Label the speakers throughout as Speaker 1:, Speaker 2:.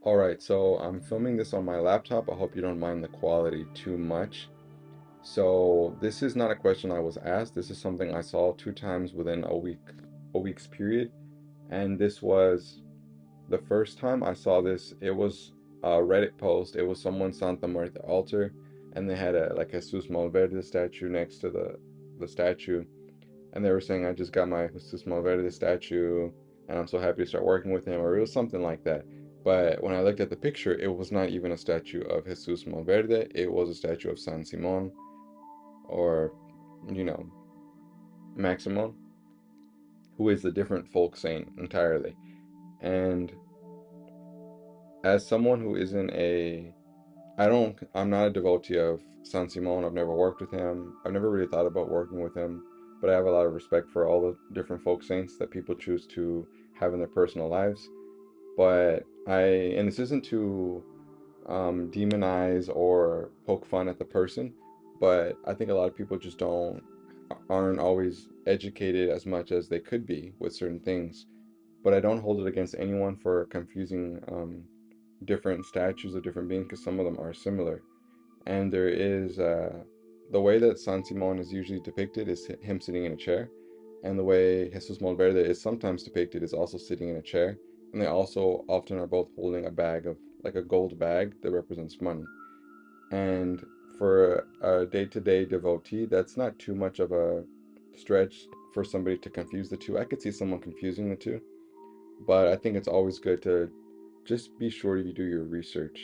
Speaker 1: All right, so I'm filming this on my laptop. I hope you don't mind the quality too much. So this is not a question I was asked. This is something I saw two times within a week's period. And this was the first time I saw this. It was a Reddit post. It was someone Santa Muerte altar, and they had a like Jesus Malverde statue next to the statue. And they were saying, I just got my Jesus Malverde statue, and I'm so happy to start working with him, or it was something like that. But when I looked at the picture, it was not even a statue of Jesus Malverde, it was a statue of San Simon, or, you know, Maximon, who is a different folk saint entirely. And as someone who isn't a, I'm not a devotee of San Simon. I've never worked with him. I've never really thought about working with him, but I have a lot of respect for all the different folk saints that people choose to have in their personal lives. But and this isn't to demonize or poke fun at the person, but I think a lot of people just aren't always educated as much as they could be with certain things. But I don't hold it against anyone for confusing different statues of different beings because some of them are similar. And there is the way that San Simon is usually depicted is him sitting in a chair, and the way Jesus Malverde is sometimes depicted is also sitting in a chair, and they also often are both holding a bag of like a gold bag that represents money. And for a day-to-day devotee, that's not too much of a stretch for somebody to confuse the two. I could see someone confusing the two, but I think it's always good to just be sure you do your research.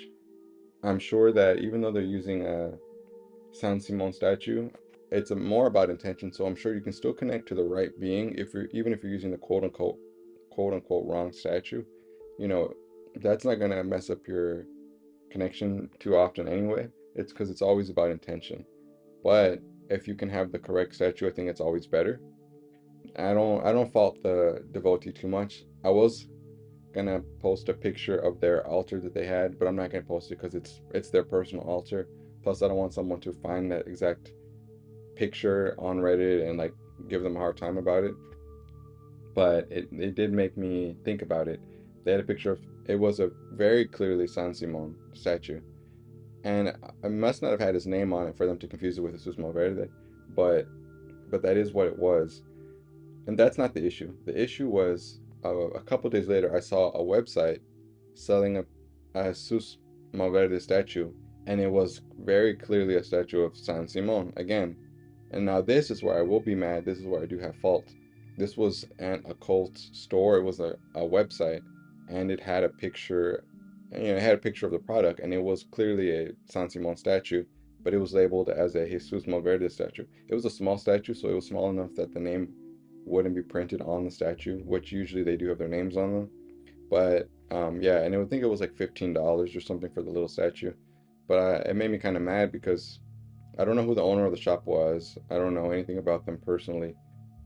Speaker 1: I'm sure that even though they're using a San Simon statue, it's more about intention. So I'm sure you can still connect to the right being if you're even if you're using the quote unquote wrong statue. You know, that's not gonna mess up your connection too often anyway. It's because it's always about intention. But if you can have the correct statue, I think it's always better. I don't fault the devotee too much. I was gonna post a picture of their altar that they had, but I'm not gonna post it because it's their personal altar. Plus, I don't want someone to find that exact picture on Reddit and like give them a hard time about it. But it did make me think about it. They had a picture of it was a very clearly San Simon statue, and I must not have had his name on it for them to confuse it with Jesus Malverde, but but that is what it was, and that's not the issue. The issue was a couple days later I saw a website selling a Jesus Malverde statue, and it was very clearly a statue of San Simon again. And now this is where I will be mad. This is where I do have fault. This was an occult store. It was a website, and it had a picture. It had a picture of the product, and it was clearly a San Simon statue, but it was labeled as a Jesus Malverde statue. It was a small statue, so it was small enough that the name wouldn't be printed on the statue, which usually they do have their names on them. But yeah, and I would think it was like $15 or something for the little statue. But it made me kind of mad because I don't know who the owner of the shop was. I don't know anything about them personally,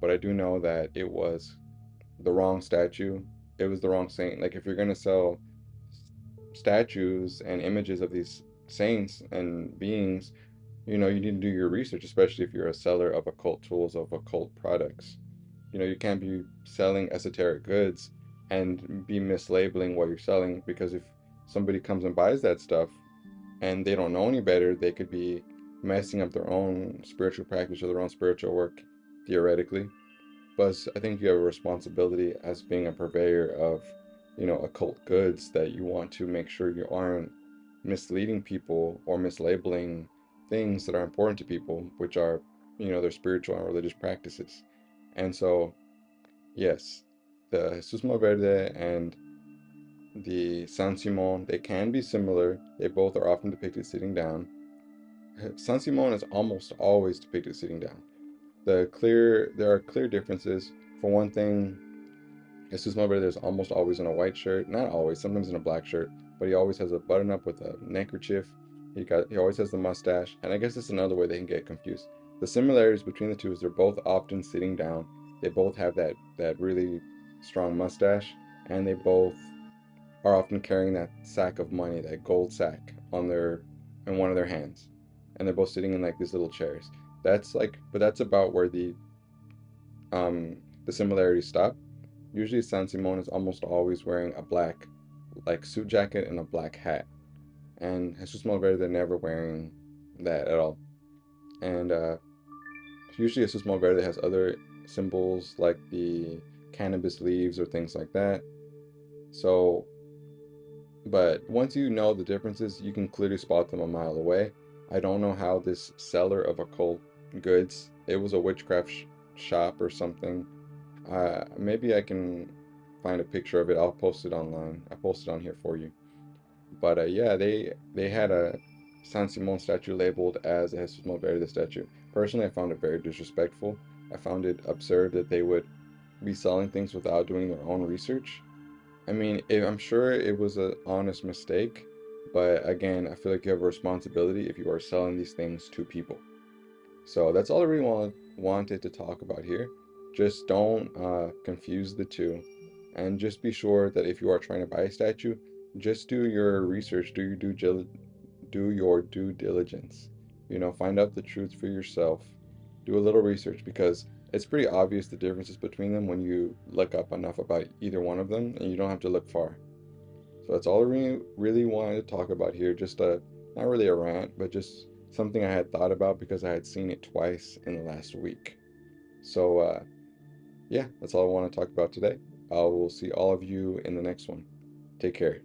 Speaker 1: but I do know that it was the wrong statue. It was the wrong saint. Like if you're gonna sell statues and images of these saints and beings, you need to do your research, especially if you're a seller of occult tools, of occult products. You can't be selling esoteric goods and be mislabeling what you're selling because if somebody comes and buys that stuff and they don't know any better, they could be messing up their own spiritual practice or their own spiritual work, theoretically. But I think you have a responsibility as being a purveyor of, occult goods that you want to make sure you aren't misleading people or mislabeling things that are important to people, which are, their spiritual and religious practices. And so, yes, the Jesus Malverde and the San Simon, they can be similar. They both are often depicted sitting down. San Simon is almost always depicted sitting down. There are clear differences. For one thing, Jesus Malverde is almost always in a white shirt. Not always, sometimes in a black shirt, but he always has a button up with a neckerchief. He always has the mustache, and I guess it's another way they can get confused. The similarities between the two is they're both often sitting down. They both have that really strong mustache, and they both are often carrying that sack of money, that gold sack in one of their hands. And they're both sitting in like these little chairs. But that's about where the similarities stop. Usually San Simon is almost always wearing a black like suit jacket and a black hat. And Jesus Malverde never wearing that at all. And usually Jesus Malverde has other symbols like the cannabis leaves or things like that. So, but once you know the differences, you can clearly spot them a mile away. I don't know how this seller of occult goods, it was a witchcraft shop or something. Maybe I can find a picture of it. I'll post it online. I'll post it on here for you. But yeah, they had a San Simon statue labeled as a Jesus Malverde statue. Personally, I found it very disrespectful. I found it absurd that they would be selling things without doing their own research. I mean, I'm sure it was an honest mistake, but again, I feel like you have a responsibility if you are selling these things to people. So that's all I really wanted to talk about here. Just don't confuse the two, and just be sure that if you are trying to buy a statue, just do your research, do your due diligence. You know, find out the truth for yourself. Do a little research because it's pretty obvious the differences between them when you look up enough about either one of them, and you don't have to look far. So that's all I really wanted to talk about here. Just not really a rant, but just something I had thought about because I had seen it twice in the last week. So yeah, that's all I want to talk about today. I will see all of you in the next one. Take care.